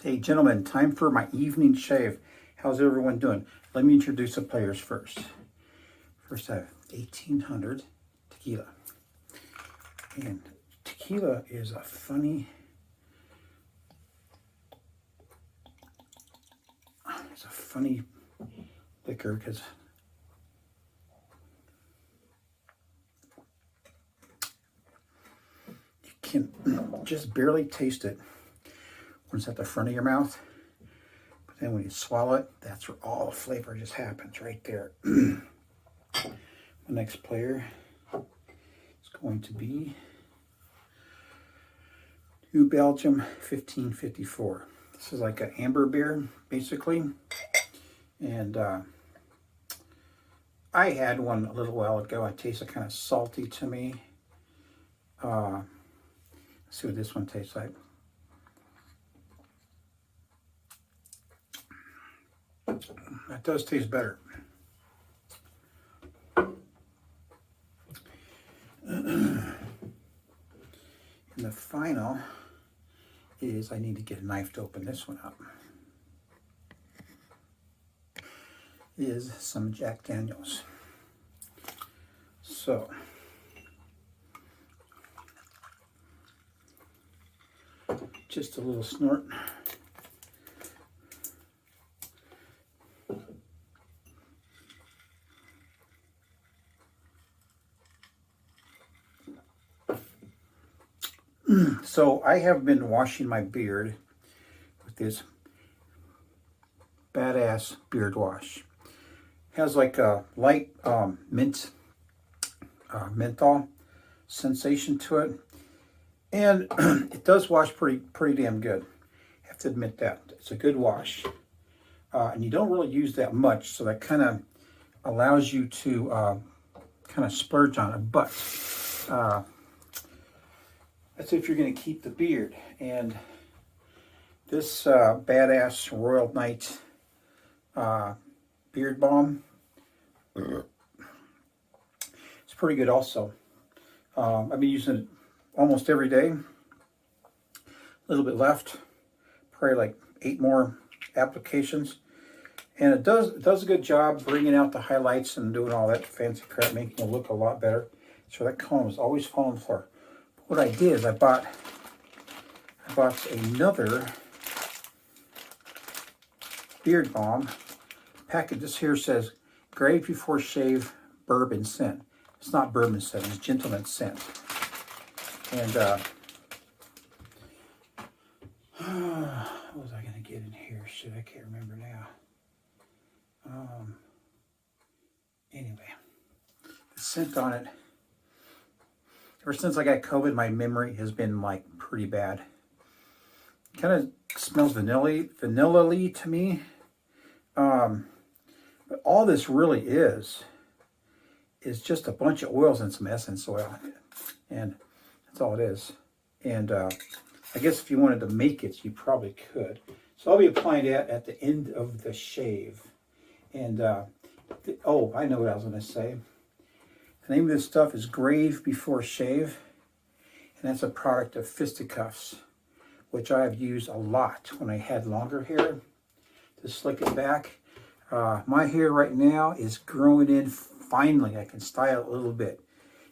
Hey gentlemen, time for my evening shave. How's everyone doing? Let me introduce the players first. First I have 1800 tequila. And tequila is a funny, liquor because you can just barely taste it when it's at the front of your mouth. But then when you swallow it, that's where all the flavor just happens right there. The next player is going to be New Belgium 1554. This is like an amber beer, basically. And I had one a little while ago. It tasted kind of salty to me. Let's see what this one tastes like. That does taste better. And the final is I need to get a knife to open this one up. Is some Jack Daniels. So just a little snort. So I have been washing my beard with this badass beard wash. Has like a light menthol sensation to it, and it does wash pretty damn good. I have to admit that it's a good wash, and you don't really use that much, so that kind of allows you to kind of splurge on it. But that's if you're going to keep the beard. And this badass Royal Night beard balm, it's pretty good also. I've been using it almost every day. A little bit left, probably like 8 more applications, and it does a good job bringing out the highlights and doing all that fancy crap, making it look a lot better. So that comb is always falling for. What I did is I bought another beard balm package. This here says "Grave Before Shave Bourbon Scent." It's not bourbon scent; it's gentleman scent. And what was I going to get in here? Shit, I can't remember now. Anyway, the scent on it. Ever since I got COVID, my memory has been like pretty bad. Kind of smells vanilla-y to me. But all this really is just a bunch of oils and some essence oil. And that's all it is. And I guess if you wanted to make it, you probably could. So I'll be applying that at the end of the shave. And, oh, I know what I was going to say. The name of this stuff is Grave Before Shave, and that's a product of fisticuffs, which I have used a lot when I had longer hair to slick it back. My hair right now is growing in finally. I can style it a little bit,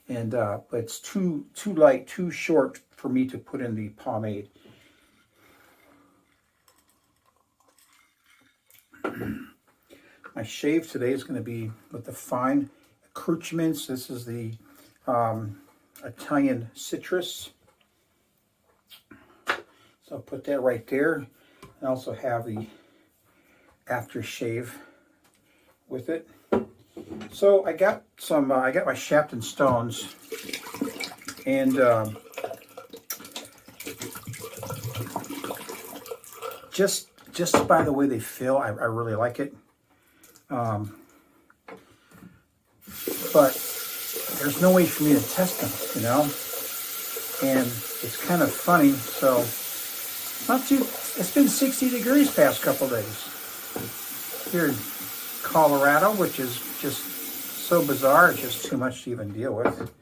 and but it's too light, too short for me to put in the pomade. My shave today is going to be with the fine accoutrements. This is the Italian citrus. So I'll put that right there. I also have the aftershave with it. So I got some. I got my Shapton Stones, and just by the way they feel, I really like it. But there's no way for me to test them, you know? And it's kind of funny, so it's been 60 degrees past couple days here in Colorado, which is just so bizarre. It's just too much to even deal with.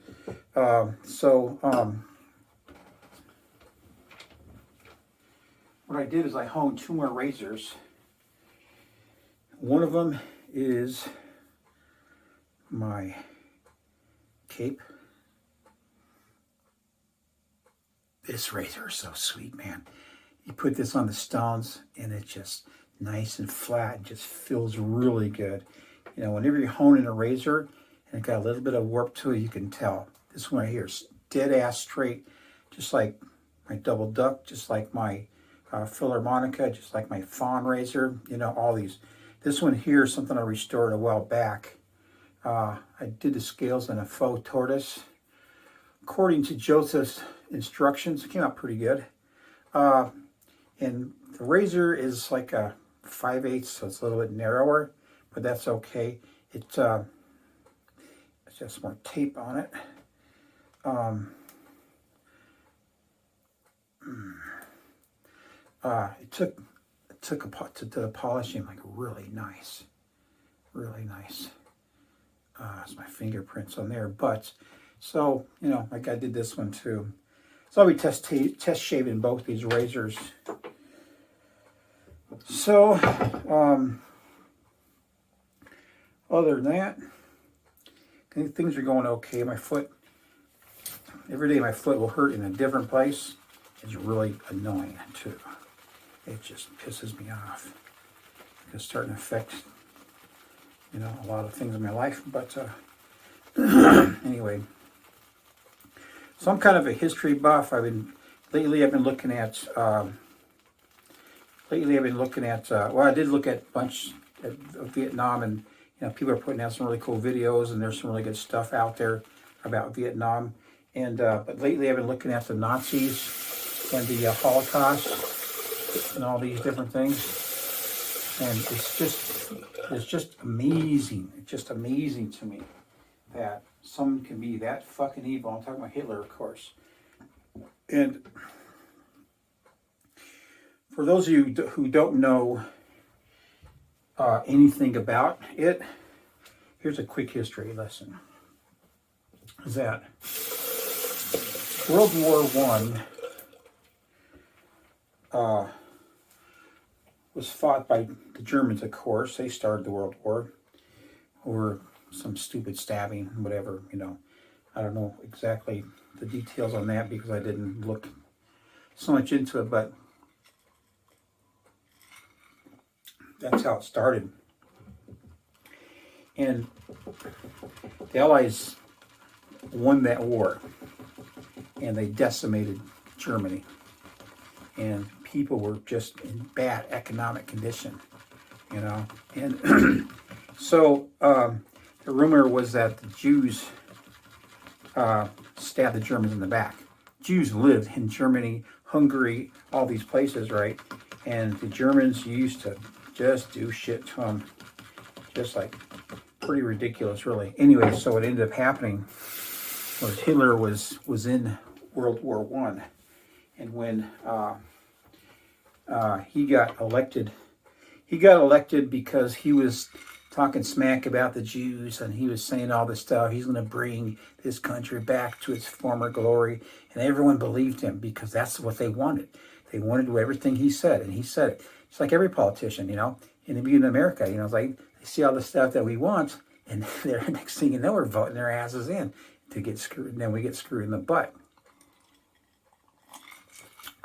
what I did is I honed 2 more razors. One of them is my cape. This razor is so sweet, man. You put this on the stones and it's just nice and flat and just feels really good. You know, whenever you're honing a razor and it got a little bit of warp to it, you can tell. This one right here is dead ass straight, just like my double duck, just like my Philharmonica, just like my fawn razor, you know, all these. This one here is something I restored a while back. I did the scales in a faux tortoise. According to Joseph's instructions, it came out pretty good. And the razor is like a 5/8, so it's a little bit narrower, but that's okay. It's just more tape on it. It took to the polishing like really nice, really nice. It's my fingerprints on there, but so you know, like I did this one too. So I'll be test shaving both these razors. So other than that, things are going okay. My foot, every day my foot will hurt in a different place. It's really annoying too. It just pisses me off. It's starting to affect, you know, a lot of things in my life. But anyway, so I'm kind of a history buff. Lately I've been looking at well, I did look at a bunch of Vietnam, and you know, people are putting out some really cool videos, and there's some really good stuff out there about Vietnam. And but lately I've been looking at the Nazis and the Holocaust and all these different things, and it's just amazing. It's just amazing to me that someone can be that fucking evil. I'm talking about Hitler, of course. And for those of you who don't know anything about it, here's a quick history lesson. Is that World War I was fought by the Germans, of course. They started the World War over some stupid stabbing, whatever, you know. I don't know exactly the details on that because I didn't look so much into it, but that's how it started. And the Allies won that war, and they decimated Germany. And people were just in bad economic condition, you know. And so the rumor was that the Jews stabbed the Germans in the back. Jews lived in Germany, Hungary, all these places, right? And the Germans used to just do shit to them, just like pretty ridiculous, really. Anyway, so what ended up happening was Hitler was in World War I, and when he got elected because he was talking smack about the Jews, and he was saying all this stuff. He's going to bring this country back to its former glory, and everyone believed him because that's what they wanted. They wanted to do everything he said, and he said it. It's like every politician, you know, in America, you know, it's like they see all the stuff that we want, and they're next thing you know, we're voting their asses in to get screwed, and then we get screwed in the butt.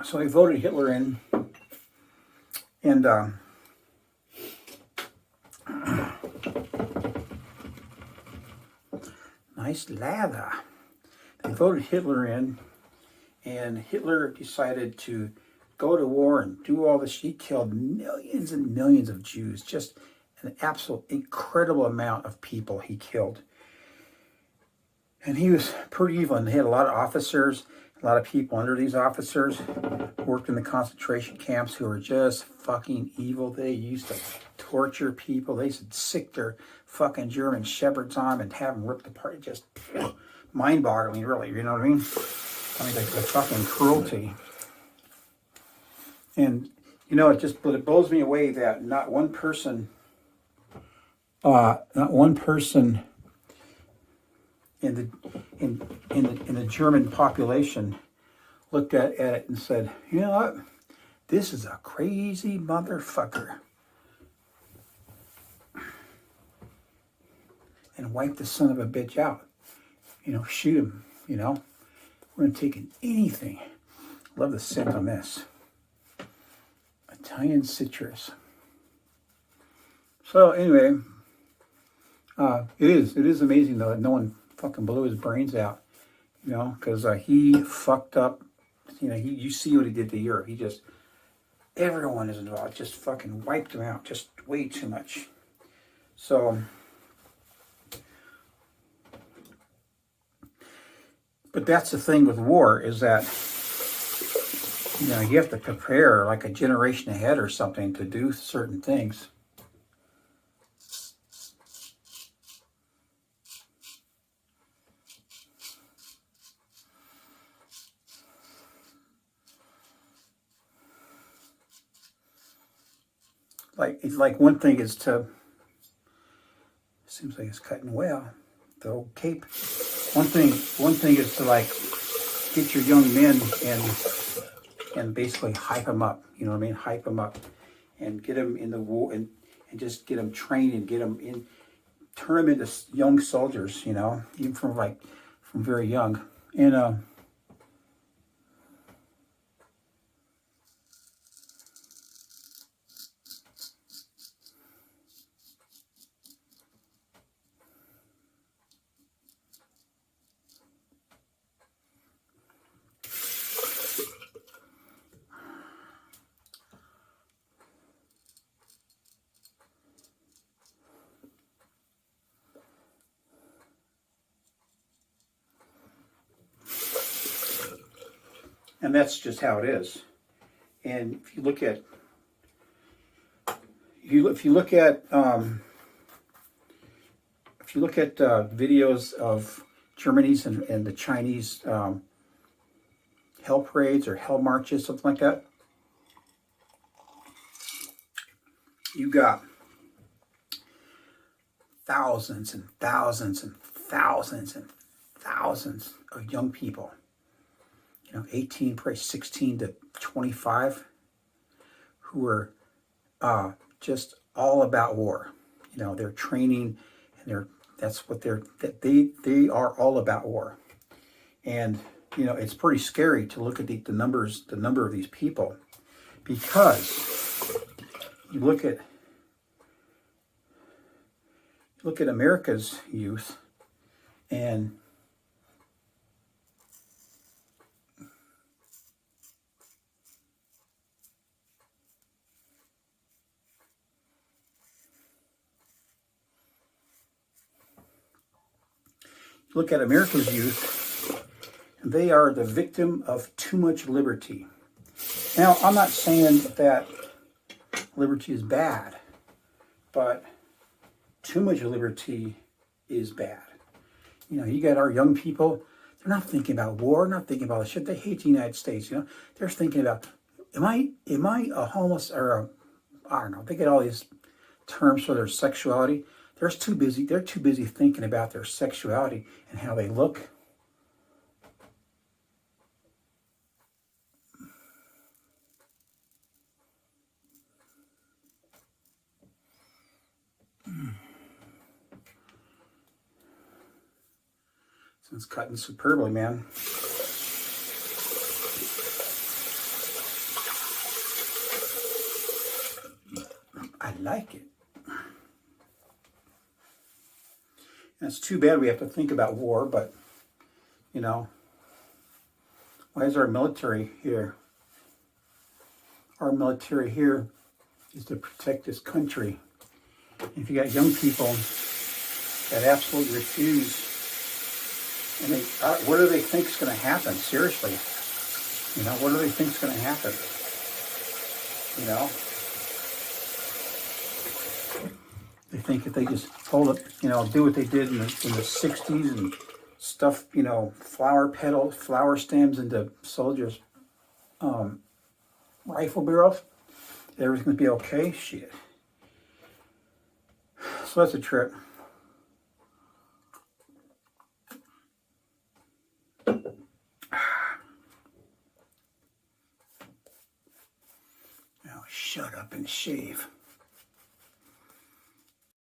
So he voted Hitler in, and nice lather. They voted Hitler in, and Hitler decided to go to war and do all this. He killed millions and millions of Jews, just an absolute incredible amount of people he killed. And he was pretty evil, and they had a lot of officers, a lot of people under these officers worked in the concentration camps who were just fucking evil. They used to torture people. They used to sick their fucking German shepherds on them and have them ripped apart. Just mind-boggling, really, you know what I mean? I mean, like the fucking cruelty. And, you know, it blows me away that not one person in the German population looked at it and said, you know what, This is a crazy motherfucker. And wipe the son of a bitch out. You know, shoot him, you know. We're going to take anything. Love the scent on this. Italian citrus. So anyway, it is amazing though that no one fucking blew his brains out, you know, because he fucked up. You know, you see what he did to Europe. He just, everyone is involved. Just fucking wiped them out. Just way too much. So, but that's the thing with war is that, you know, you have to prepare like a generation ahead or something to do certain things. Like one thing is to, seems like it's cutting well, the old cape. One thing is to like get your young men and basically hype them up. You know what I mean? Hype them up and get them in the war and just get them trained and get them in, turn them into young soldiers. You know, even from very young. And that's just how it is. And if you look at videos of Germany's and the Chinese hell parades or hell marches, something like that, you got thousands and thousands and thousands and thousands of young people, you know, 18, probably 16 to 25, who are just all about war. You know, they're training, and they are all about war. And you know, it's pretty scary to look at the number of these people, because you look at America's youth, and look at America's youth, and they are the victim of too much liberty. Now, I'm not saying that liberty is bad, but too much liberty is bad. You know, you got our young people, they're not thinking about war, not thinking about the shit. They hate the United States, you know. They're thinking about, am I a homeless or I don't know, they get all these terms for their sexuality. They're too busy thinking about their sexuality and how they look. It's cutting superbly, man. I like it. And it's too bad we have to think about war, but, you know, why is our military here? Our military here is to protect this country. If you got young people that absolutely refuse, and what do they think is going to happen? Seriously, you know, what do they think is going to happen? You know, they think if they just hold up, you know, do what they did in the 60s and stuff, you know, flower stems into soldiers' rifle barrels, everything's going to be okay. Shit. So that's a trip. Shut up and shave.